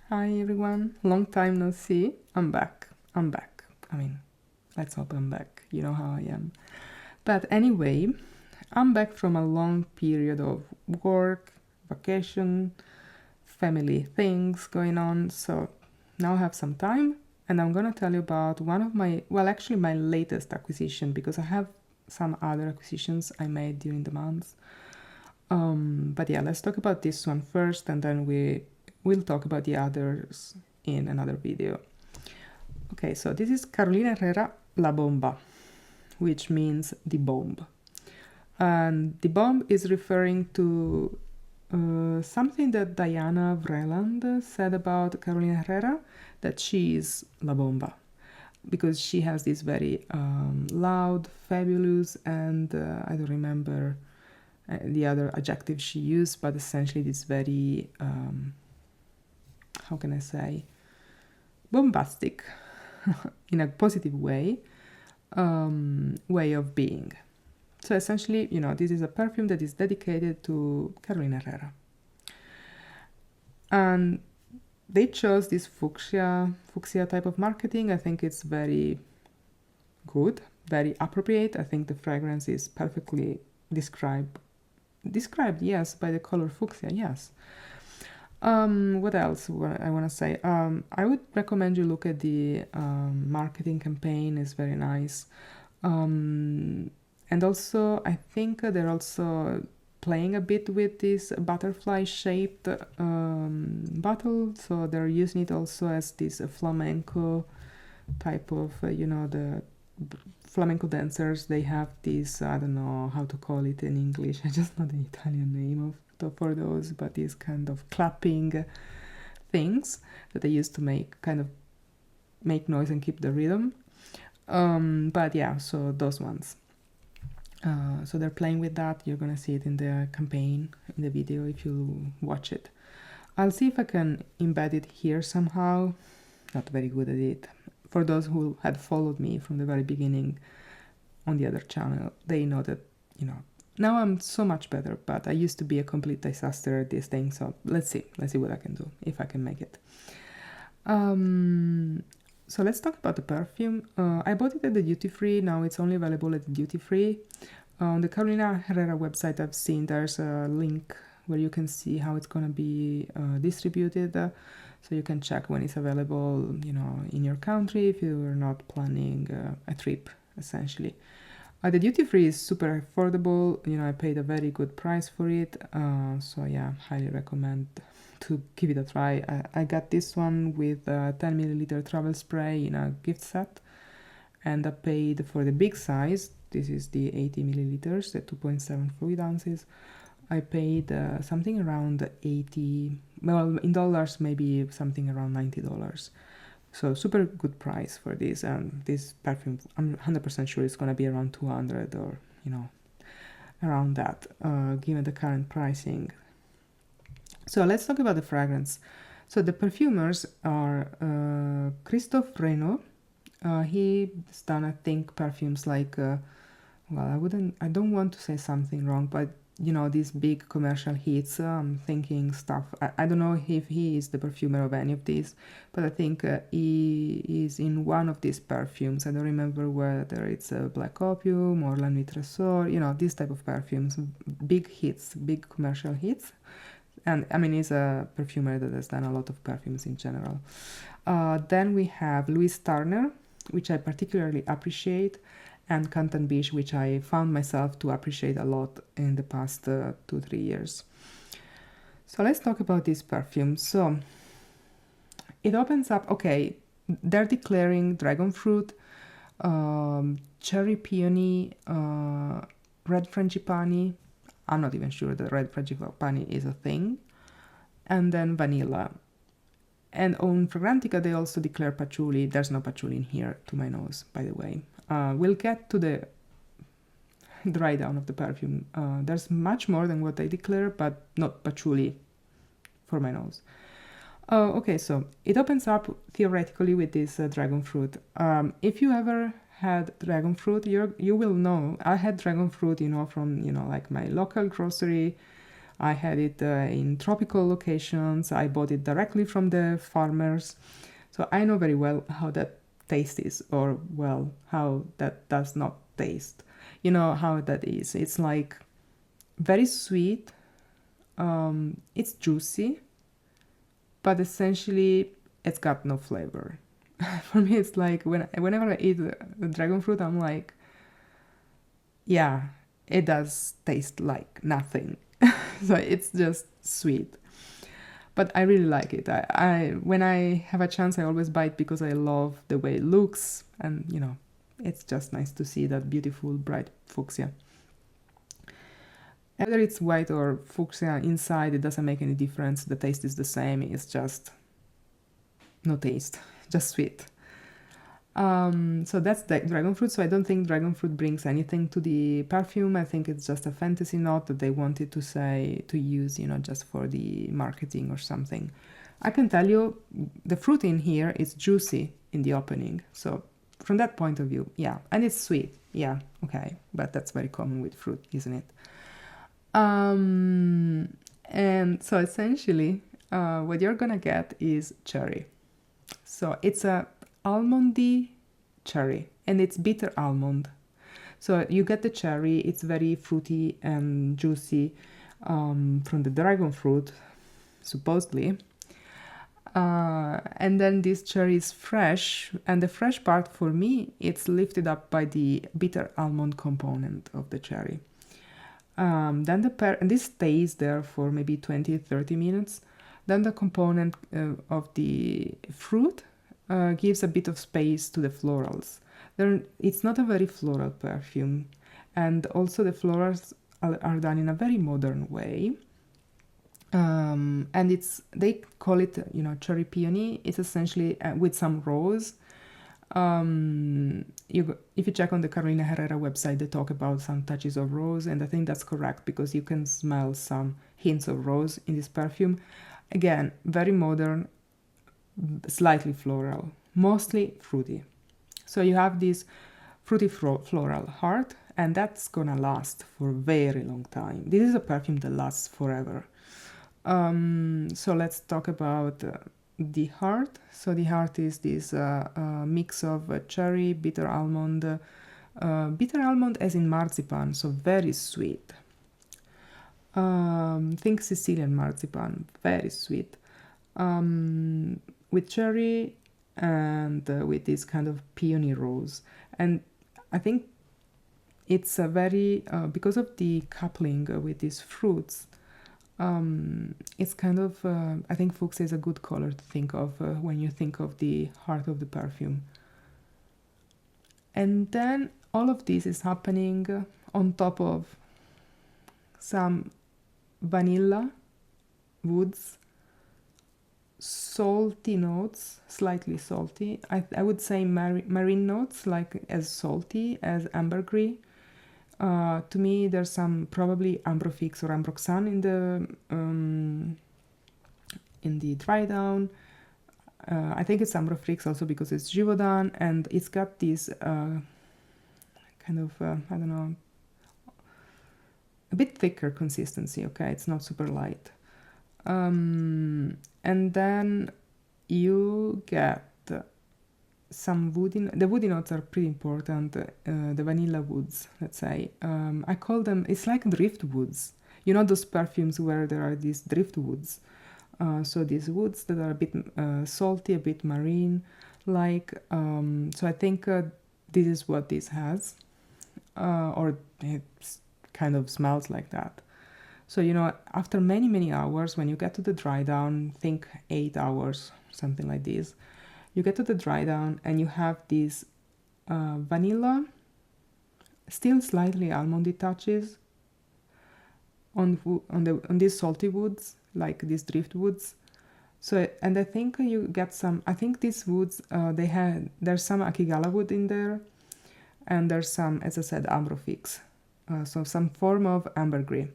Hi everyone, long time no see. I'm back. I mean, let's hope I'm back. You know how I am. But anyway, I'm back from a long period of work, vacation, family things going on. So now I have some time and I'm gonna tell you about one of my, well, actually my latest acquisition because I have some other acquisitions I made during the months. But yeah, let's talk about this one first and then we'll talk about the others in another video. Okay, so this is Carolina Herrera La Bomba, which means the bomb. And the bomb is referring to something that Diana Vreeland said about Carolina Herrera, that she is La Bomba. Because she has this very loud, fabulous, and I don't remember the other adjective she used, but essentially this very, how can I say, bombastic, in a positive way, way of being. So essentially, you know, this is a perfume that is dedicated to Carolina Herrera. And they chose this fuchsia type of marketing. I think it's very good, very appropriate. I think the fragrance is perfectly described, yes, by the color fuchsia, yes. What else I want to say? I would recommend you look at the marketing campaign. It's very nice. And also, I think they're also playing a bit with this butterfly-shaped bottle. So they're using it also as this flamenco type of, you know, the flamenco dancers. They have this, I don't know how to call it in English. I just know the Italian name for those, but these kind of clapping things that they used to make noise and keep the rhythm. But yeah, so those ones. So they're playing with that. You're gonna see it in the campaign, in the video, if you watch it. I'll see if I can embed it here somehow. Not very good at it. For those who had followed me from the very beginning on the other channel, they know that, you know, now I'm so much better, but I used to be a complete disaster at this thing. So let's see what I can do, if I can make it. So let's talk about the perfume. I bought it at the duty free. Now it's only available at the duty free. On the Carolina Herrera website, I've seen there's a link where you can see how it's going to be distributed. So you can check when it's available, you know, in your country if you're not planning a trip, essentially. The duty free is super affordable. You know, I paid a very good price for it. So yeah, highly recommend to give it a try. I got this one with a 10 milliliter travel spray in a gift set, and I paid for the big size. This is the 80 milliliters, the 2.7 fluid ounces. I paid something around 80, well, in dollars, maybe something around $90. So super good price for this, and this perfume, I'm 100% sure it's gonna be around 200 or, you know, around that, given the current pricing. So let's talk about the fragrance. So the perfumers are Christophe Renaud. He's done, I think, perfumes like, well, I don't want to say something wrong, but you know, these big commercial hits, I'm thinking stuff. I don't know if he is the perfumer of any of these, but I think he is in one of these perfumes. I don't remember whether it's Black Opium or La Nuit Tresor, you know, this type of perfumes, big hits, big commercial hits. And I mean, he's a perfumer that has done a lot of perfumes in general. Then we have Louis Turner, which I particularly appreciate, and Canton Beach, which I found myself to appreciate a lot in the past 2-3 years. So let's talk about this perfume. So it opens up, okay, they're declaring dragon fruit, cherry peony, red frangipani. I'm not even sure that red frangipani is a thing. And then vanilla. And on Fragrantica, they also declare patchouli. There's no patchouli in here, to my nose, by the way. We'll get to the dry down of the perfume. There's much more than what they declare, but not patchouli for my nose. Okay, so it opens up theoretically with this dragon fruit. If you ever had dragon fruit, you will know. I had dragon fruit, you know, from, you know, like my local grocery. I had it in tropical locations. I bought it directly from the farmers. So I know very well how that taste is, or well, how that does not taste. You know how that is. It's like very sweet. It's juicy, but essentially it's got no flavor. For me, it's like whenever I eat the dragon fruit, I'm like, yeah, it does taste like nothing. So it's just sweet. But I really like it. I when I have a chance, I always buy it because I love the way it looks, and you know, it's just nice to see that beautiful bright fuchsia. And whether it's white or fuchsia inside, it doesn't make any difference. The taste is the same. It's just no taste, just sweet. So that's the dragon fruit. So I don't think dragon fruit brings anything to the perfume. I think it's just a fantasy note that they wanted to say, to use, you know, just for the marketing or something. I can tell you the fruit in here is juicy in the opening. So from that point of view, yeah. And it's sweet. Yeah, okay. But that's very common with fruit, isn't it? And so essentially, what you're gonna get is cherry. So it's a almondy cherry, and it's bitter almond. So you get the cherry, it's very fruity and juicy from the dragon fruit, supposedly. And then this cherry is fresh, and the fresh part for me, it's lifted up by the bitter almond component of the cherry. Then and this stays there for maybe 20-30 minutes. Then the component of the fruit gives a bit of space to the florals. It's not a very floral perfume, and also the florals are done in a very modern way. And they call it, you know, cherry peony. It's essentially with some rose. If you check on the Carolina Herrera website, they talk about some touches of rose, and I think that's correct because you can smell some hints of rose in this perfume. Again, very modern, slightly floral, mostly fruity. So you have this fruity floral heart, and that's gonna last for a very long time. This is a perfume that lasts forever. So let's talk about the heart. So the heart is this mix of cherry, bitter almond as in marzipan, so very sweet. Think Sicilian marzipan, very sweet. With cherry and with this kind of peony rose. And I think it's a very, because of the coupling with these fruits, it's kind of, I think fuchsia is a good color to think of when you think of the heart of the perfume. And then all of this is happening on top of some vanilla, woods, salty notes, slightly salty. I would say marine notes, like as salty as ambergris. To me, there's some probably ambrofix or ambroxan in the dry down. I think it's ambrofix also because it's Givaudan, and it's got this kind of I don't know, a bit thicker consistency. Okay, it's not super light. And then you get some the woody notes are pretty important, the vanilla woods, let's say. I call them, it's like drift woods. You know those perfumes where there are these drift woods? So these woods that are a bit salty, a bit marine, like, so I think this is what this has, or it kind of smells like that. So, you know, after many, many hours, when you get to the dry down, think 8 hours, something like this, you get to the dry down and you have this vanilla, still slightly almondy touches on these salty woods, like these drift woods. So, and I think you get some, I think these woods, there's some Akigala wood in there, and there's some, as I said, ambrofix. So some form of ambergris.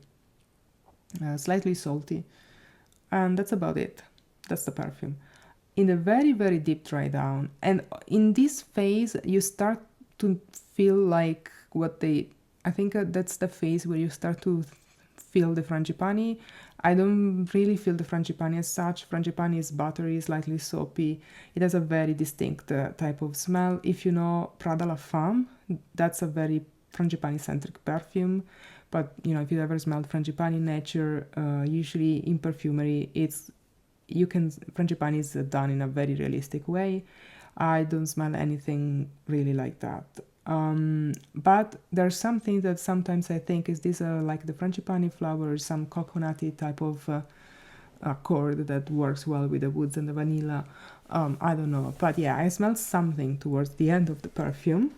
Slightly salty, and that's about it. That's the perfume. In a very, very deep dry down, and in this phase you start to feel like I think that's the phase where you start to feel the frangipani. I don't really feel the frangipani as such. Frangipani is buttery, slightly soapy. It has a very distinct type of smell. If you know Prada La Femme, that's a very frangipani-centric perfume. But, you know, if you ever smelled frangipani in nature, usually in perfumery, frangipani is done in a very realistic way. I don't smell anything really like that. But there's something that sometimes I think is this like the frangipani flower, some coconutty type of accord that works well with the woods and the vanilla. I don't know, but yeah, I smell something towards the end of the perfume.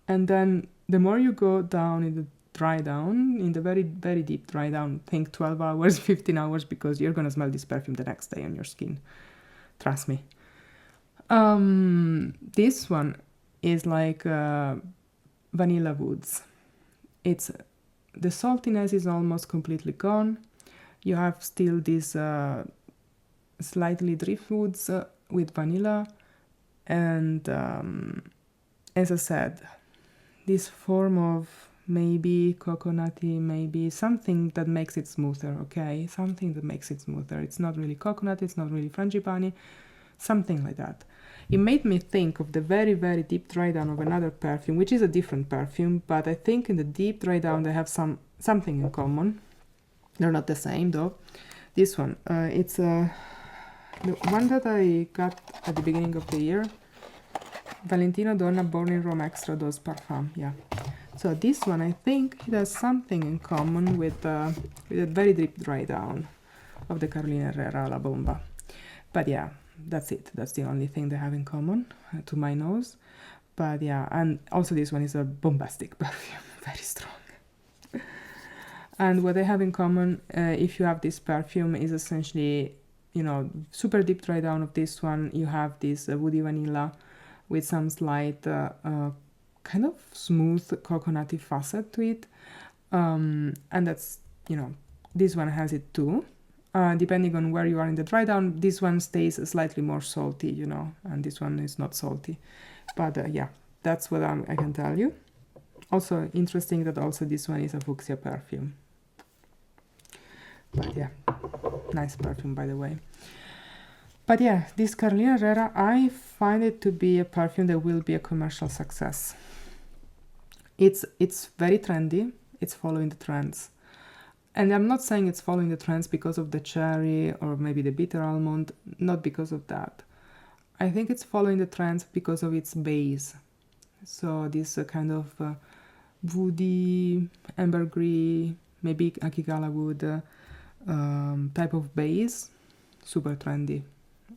And then the more you go down in the dry down, in the very, very deep dry down, think 12 hours, 15 hours, because you're gonna smell this perfume the next day on your skin. Trust me. This one is like vanilla woods. The saltiness is almost completely gone. You have still these slightly drift woods with vanilla, and as I said, this form of maybe coconutty, maybe something that makes it smoother, okay? Something that makes it smoother. It's not really coconut, it's not really frangipani, something like that. It made me think of the very, very deep dry down of another perfume, which is a different perfume, but I think in the deep dry down they have something in common. They're not the same though. This one, it's the one that I got at the beginning of the year. Valentino Donna Born in Rome Extra Dose Parfum, yeah. So this one, I think it has something in common with a very deep dry down of the Carolina Herrera La Bomba. But yeah, that's it. That's the only thing they have in common to my nose. But yeah, and also this one is a bombastic perfume, very strong. And what they have in common, if you have this perfume, is essentially, you know, super deep dry down of this one. You have this woody vanilla with some slight kind of smooth coconutty facet to it. And that's, you know, this one has it too. Depending on where you are in the dry down, this one stays slightly more salty, you know, and this one is not salty. But yeah, that's what I can tell you. Also interesting that also this one is a fuchsia perfume. But yeah, nice perfume, by the way. But yeah, this Carolina Herrera, I find it to be a perfume that will be a commercial success. It's very trendy. It's following the trends. And I'm not saying it's following the trends because of the cherry or maybe the bitter almond, not because of that. I think it's following the trends because of its base. So this kind of woody, ambergris, maybe akigala wood type of base, super trendy.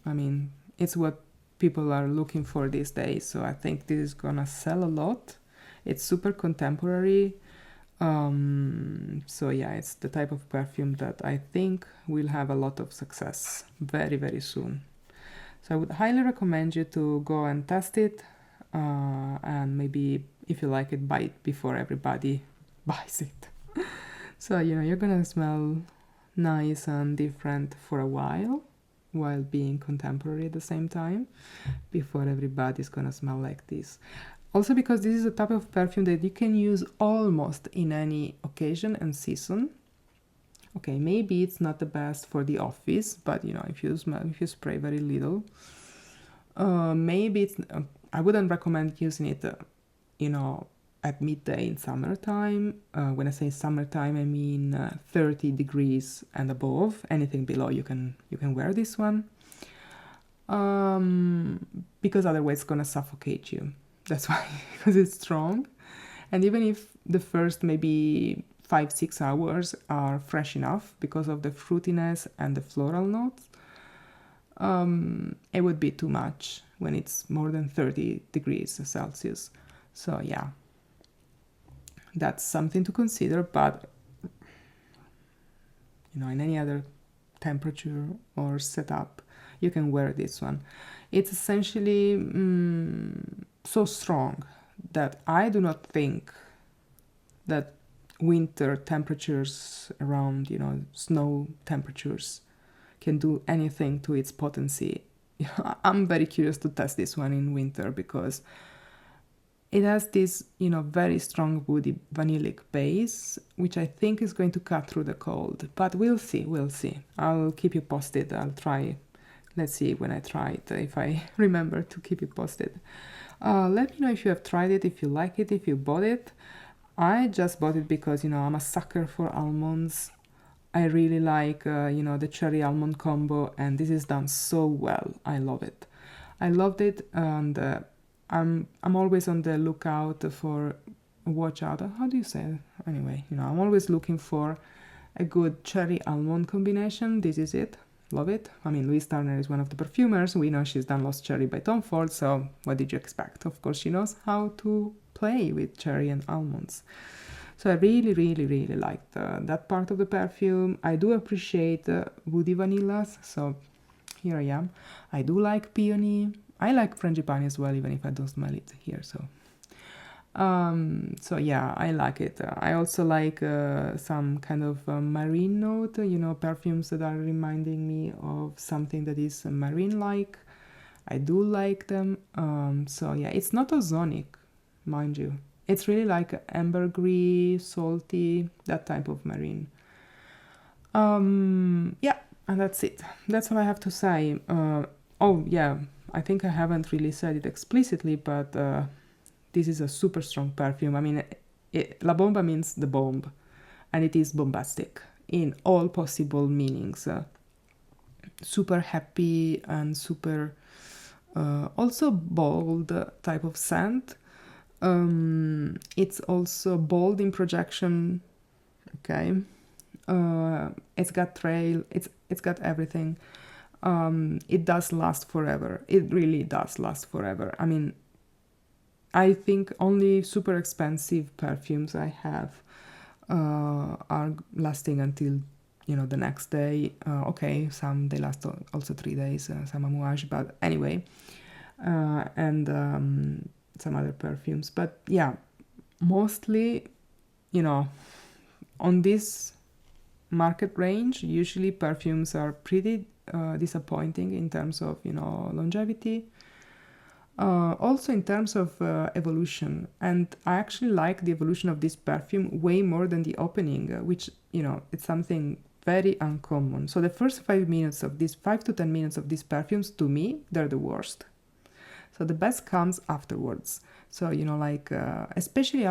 I mean, it's what people are looking for these days, so I think this is gonna sell a lot. It's super contemporary. So yeah, it's the type of perfume that I think will have a lot of success very, very soon. So I would highly recommend you to go and test it, and maybe if you like it, buy it before everybody buys it. So, you know, you're gonna smell nice and different for a while being contemporary at the same time, before everybody's gonna smell like this. Also because this is a type of perfume that you can use almost in any occasion and season. Okay, maybe it's not the best for the office, but you know, if you spray very little, maybe it's. I wouldn't recommend using it, you know, at midday in summertime. When I say summertime, I mean 30 degrees and above. Anything below, you can wear this one, because otherwise it's gonna suffocate you. That's why, because it's strong. And even if the first maybe 5-6 hours are fresh enough because of the fruitiness and the floral notes, it would be too much when it's more than 30 degrees Celsius. So yeah, that's something to consider. But you know, in any other temperature or setup, you can wear this one. It's essentially so strong that I do not think that winter temperatures around, you know, snow temperatures can do anything to its potency. I'm very curious to test this one in winter, because It has this, you know, very strong woody vanillic base, which I think is going to cut through the cold. But we'll see, we'll see. I'll keep you posted. I'll try. Let's see when I try it, if I remember to keep you posted. Let me know if you have tried it, if you like it, if you bought it. I just bought it because, you know, I'm a sucker for almonds. I really like, you know, the cherry almond combo, and this is done so well. I love it. I loved it, and I'm always on the lookout for, watch out, how do you say it? Anyway, you know, I'm always looking for a good cherry almond combination. This is it. Love it. I mean, Louise Turner is one of the perfumers. We know she's done Lost Cherry by Tom Ford, so what did you expect? Of course, she knows how to play with cherry and almonds. So I really, really, really liked that part of the perfume. I do appreciate woody vanillas, so here I am. I do like peony. I like frangipani as well, even if I don't smell it here. So yeah, I like it. I also like some kind of marine note, you know, perfumes that are reminding me of something that is marine-like. I do like them. So yeah, it's not ozonic, mind you. It's really like ambergris, salty, that type of marine. Yeah, and that's it. That's all I have to say. Oh yeah, I think I haven't really said it explicitly, but this is a super strong perfume. I mean, La Bomba means the bomb, and it is bombastic in all possible meanings. Super happy and super also bold type of scent. It's also bold in projection. Okay, it's got trail. It's got everything. It does last forever. It really does last forever. I mean, I think only super expensive perfumes I have are lasting until, you know, the next day. Okay, some they last also 3 days, some Amouage, but anyway, and some other perfumes. But yeah, mostly, you know, on this market range, usually perfumes are pretty disappointing in terms of, you know, longevity. Also in terms of evolution, and I actually like the evolution of this perfume way more than the opening, which, you know, it's something very uncommon. So the first 5 minutes of this, 5 to 10 minutes of these perfumes, to me, they're the worst. So the best comes afterwards. So, you know, like, especially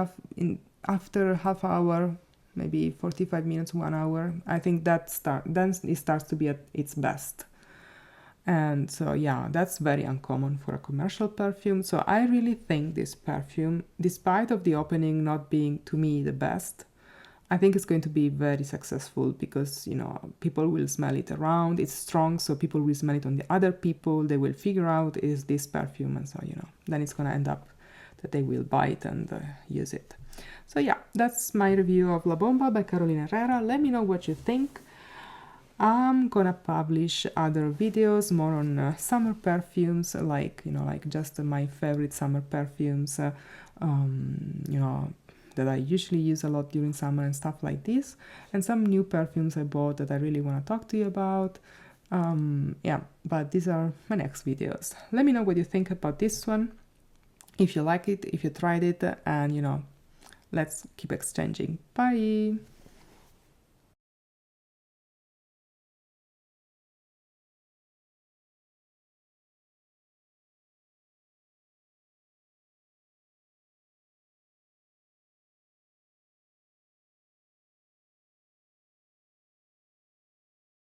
after half hour, maybe 45 minutes, 1 hour, I think then it starts to be at its best. And so, yeah, that's very uncommon for a commercial perfume. So I really think this perfume, despite of the opening not being, to me, the best, I think it's going to be very successful because, you know, people will smell it around. It's strong, so people will smell it on the other people. They will figure out, is this perfume? And so, you know, then it's going to end up that they will buy it and use it. So, yeah, that's my review of La Bomba by Carolina Herrera. Let me know what you think. I'm gonna publish other videos more on summer perfumes, like, you know, like just my favorite summer perfumes, you know, that I usually use a lot during summer and stuff like this, and some new perfumes I bought that I really want to talk to you about. Yeah, but these are my next videos. Let me know what you think about this one, if you like it, if you tried it, and, you know, let's keep exchanging. Bye!